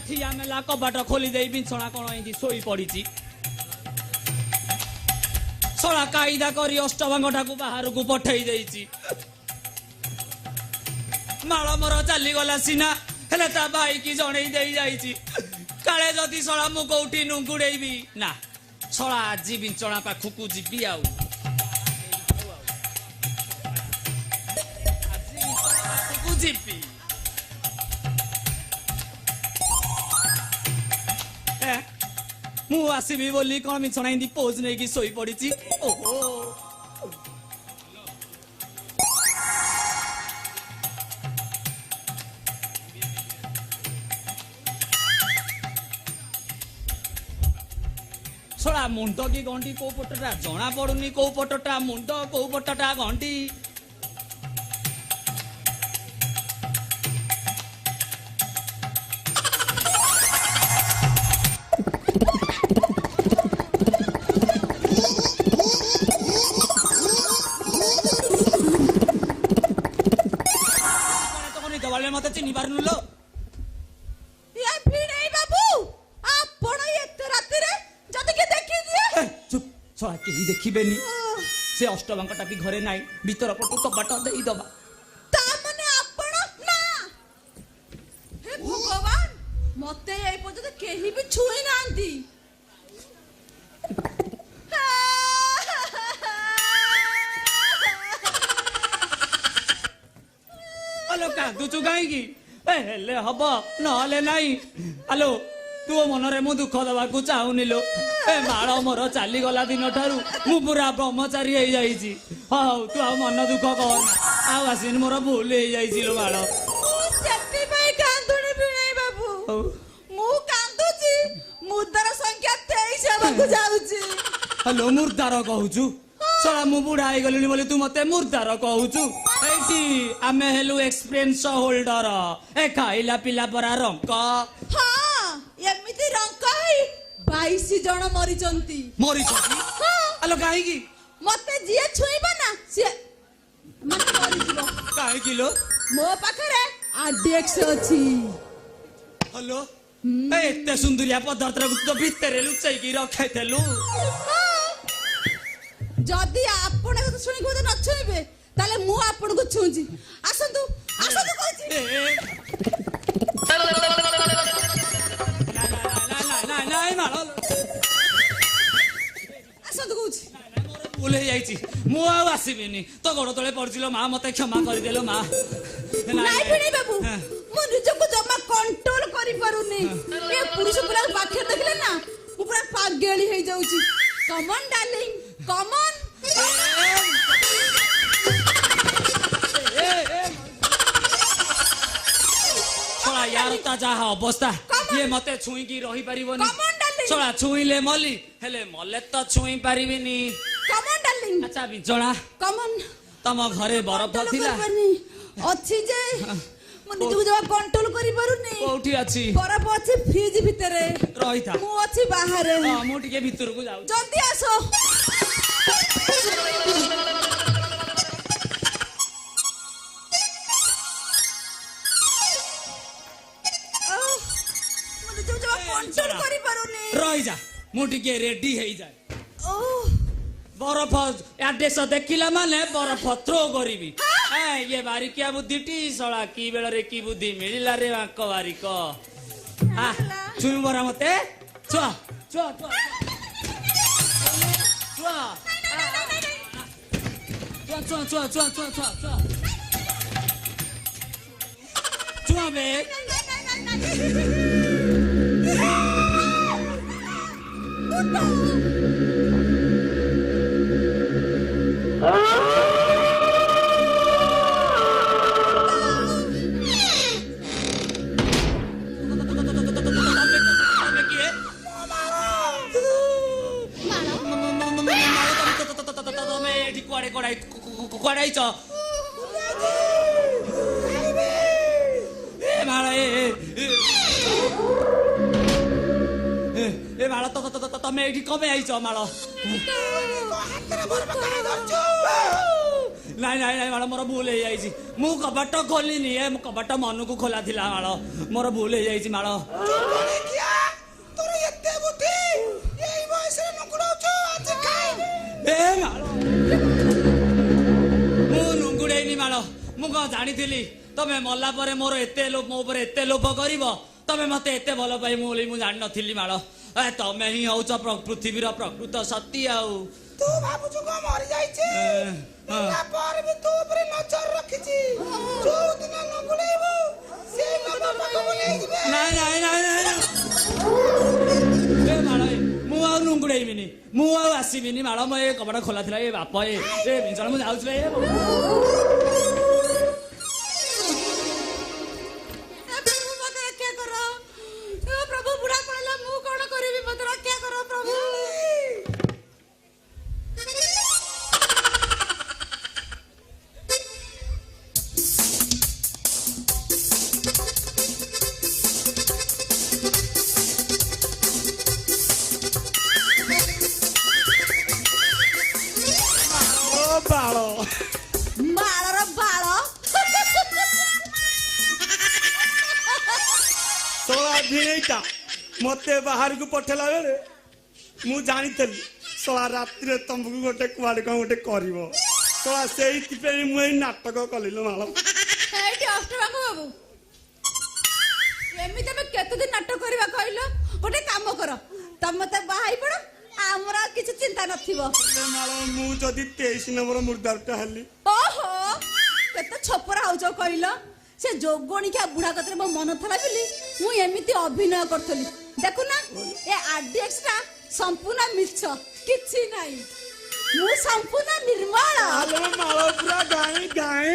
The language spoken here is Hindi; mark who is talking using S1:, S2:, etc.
S1: ठिया मेला कबाट खोली दे बिछଣା कौन एंदी सोई पड़ी सला कायदा करी अष्टभंगटा को बाहर को पठई देइची माल मोर चली गला सीना हेले ता भाई की जणई देई जाईची काले जदी सला मु कोठी नुंगुडेबी ना सला आज बिछଣା पाखु जीबी आउ जीबी मु आसबि बोली कौन बिछଣା एंदी पोज नहीं कि सोई पड़ी ओहो सला मुंड की घंटी कौ पटटा जना पड़ुनी कौ पटटा मुंड कौ पटटा घंटी मत चिन्ह पारनु लो केही देखिबेनी से अष्टभंगटा भी घरे नाई भीतर पटु कबाट देई दबा
S2: ता माने आपण ना हे भगवान मते एई पजते केही भी छुई नांती
S1: अलो का दुचु गाई की हेले हबो नहले नाही अलो तू मनरे मु दुख दबा को चाहुनी लो ए माळ मोर चाली गला दिन ठारू मु पूरा ब्रह्मचारी हे जाईची हाउ तू आ मन दुख कर आ आसिन मोर भूल हे जाईची लो माळ
S2: सेति भाई कांदुनी बिनै बाबू मु कांदुची मुद्दार संख्या 23 हेबाकू जाउची
S1: हेलो मुर्दार कहूचु सला मु बुढ़ा हे गलिनी बोले तू मते मुर्दार कहूचु एठी आमे हेलु एक्सपीरियंस होल्डर ए खाइला पिला परा रंक
S2: हां एमिति रंक है 22 जण मरिचंती
S1: अलो काहे की
S2: मते जिए छुईबा ना से मते मरि जिवो
S1: काहे किलो
S2: मो पाखरे आरडीएक्स अछि
S1: हेलो ए एते सुंदरिया पदार्थ रे तो भीतर लुचाई की रखाई देलु
S2: जदी आपण को सुनी को न छुईबे ताले मु आपण को छुंजी आसंतु आसंतु कहजी
S1: नाई मारो
S2: आसंतु कहजी
S1: भूल जाइची मु आ आसीबिनी तो गोड़ तले पड़जिलो मां मते क्षमा कर देलो मां
S2: नाई फिनी बाबू मु निजको जमा कंट्रोल करि पारुनी ए पुरुष पुरा पाखे देखले ना मु पुरा पागेली हे जाउची come on darling come on
S1: छोड़ा यार ता जा अवस्था ये मते छुई की रही परिबनी छोड़ा छुईले मली हेले मले तो छुई परिबिनी
S2: कम ऑन डार्लिंग
S1: अच्छा बिचଣା
S2: कम ऑन
S1: तम घरे बरफ थिला
S2: अछि जे मु निजको जमा कंट्रोल करि पारुनी
S1: कोठी अछि
S2: बरफ अछि फ्रिज भितरे
S1: रही था
S2: मु अछि बाहर
S1: हां मु टिके भीतर को जाऊ
S2: जल्दी आसो कंट्रोल करि पारुनी
S1: रही जा मु टिके रेडी हेई जाय
S2: ओह
S1: बरफ एड्रेस देखिला माने बरफ थ्रो करिवि ये बारिकिया बुद्धि टी सळा की बेल रे की बुद्धि मिलिला रे आक बारिक आ छुई बरा मते छुआ छुआ छुआ छुआ छुआ छुआ छुआ छुआ छुआ छुआ बे कुआड़ाई च ए माला ए माला तो तमे एठी कमे आइछ माला ନାଇଁ ନାଇଁ ନାଇଁ ମାଳ ମୋର ଭୁଲ ହେଇଯାଇଛି ମୁଁ କବାଟ ଖୋଲିନି ଏ ମୁଁ କବାଟ ମନକୁ ଖୋଲା ଥିଲା ମାଳ ମୋର ଭୁଲ ହେଇଯାଇଛି ମାଳ
S3: ତୋର ଏତେ ବୁଦ୍ଧି ଏଇ ବୟସରେ ନୁଙ୍ଗୁଡଉଛୁ ଆଜି ଖାଇନି
S1: ଏ ମାଳ ମୁଁ ନୁଙ୍ଗୁଡେଇନି ମାଳ ମୁଁ କଣ ଜାଣିଥିଲି ତମେ ମଲା ପରେ ମୋର ଏତେ ମୋ ଉପରେ ଏତେ ଲୋଭ କରିବ ତମେ ମତେ ଏତେ ଭଲ ପାଇ ମୁଁ ଜାଣିନଥିଲି ମାଳ ତମେ ହିଁ ହଉଛ ପୃଥିବୀର ପ୍ରକୃତ ସତୀ ଆଉ
S3: ତୁ ଭାବୁଛୁ କଣ ମରିଯାଇଛି ତାପରେ ବି ତୁ ଉପରେ ନଜର ରଖିଛି ଯୋଉ ଦିନ ନଗୁଳେଇବୁ ସେଇ ଦିନ ପାଖକୁ ନେଇଯିବେ
S1: ନାଇଁ ନାଇଁ ନାଇଁ ନାଇଁ ଏ ମାଳ ମୁଁ ଆଉ ନୁଙ୍ଗୁଡେଇବିନି ମୁଁ ଆଉ ଆସିବିନି ମାଳ ମୋ ଏ କବାଟ ଖୋଲା ଥିଲା ଏ ବାପ ଏ ବିଞ୍ଚଣା ମୁଁ ଯାଉଛି
S2: ପ୍ରଭୁ ବୁଢା ପଳେଇଲା ମୁଁ କଣ କରିବି ମତେ ରକ୍ଷା କର ପ୍ରଭୁ
S1: ବାଳ
S2: ବାଳର ବାଳ
S4: ଶଳା ଭିଣେଇଟା ମତେ ବାହାରକୁ ପଠେଇଲା ବେଳେ ମୁଁ ଜାଣିଥିଲି ଶଳା ରାତିରେ ତମକୁ ଗୋଟେ କୁଆଡେ କଣ ଗୋଟେ କରିବ ଶଳା ସେଇଥିପାଇଁ ମୁଁ ଏଇ ନାଟକ କଲିଲ ମାଳ
S2: ଏଇଠି ଅଷ୍ଟବାବୁ ବାବୁ ଏମିତି ଆମେ କେତେଦିନ ନାଟକ କରିବା କହିଲ ଗୋଟେ କାମ କର ତମେ ମତେ ବାହା ହେଇପଡ ଆମର ଆଉ କିଛି ଚିନ୍ତା ନଥିବ
S4: ମାଳ ମୁଁ ଯଦି 23 ନମ୍ବର ମୁର୍ଦାରଟା ହେଲି
S2: ଓହୋ କେତେ ଛପରା ହଉଛ କହିଲ ସେ ଯୋଗଣିକା ବୁଢା କତରେ ମୋ ମନ ଥିଲା ବୋଲି ମୁଁ ଏମିତି ଅଭିନୟ କରୁଥିଲି ଦେଖୁନା ଏ ଆରଡିଏକ୍ସ ଟା ସମ୍ପୂର୍ଣ୍ଣ ମିଛ କିଛି ନାହିଁ ମୁଁ ସମ୍ପୂର୍ଣ୍ଣ ନିର୍ମଳ
S4: ମାଳ ପୁରା ଗାଈ ଗାଈ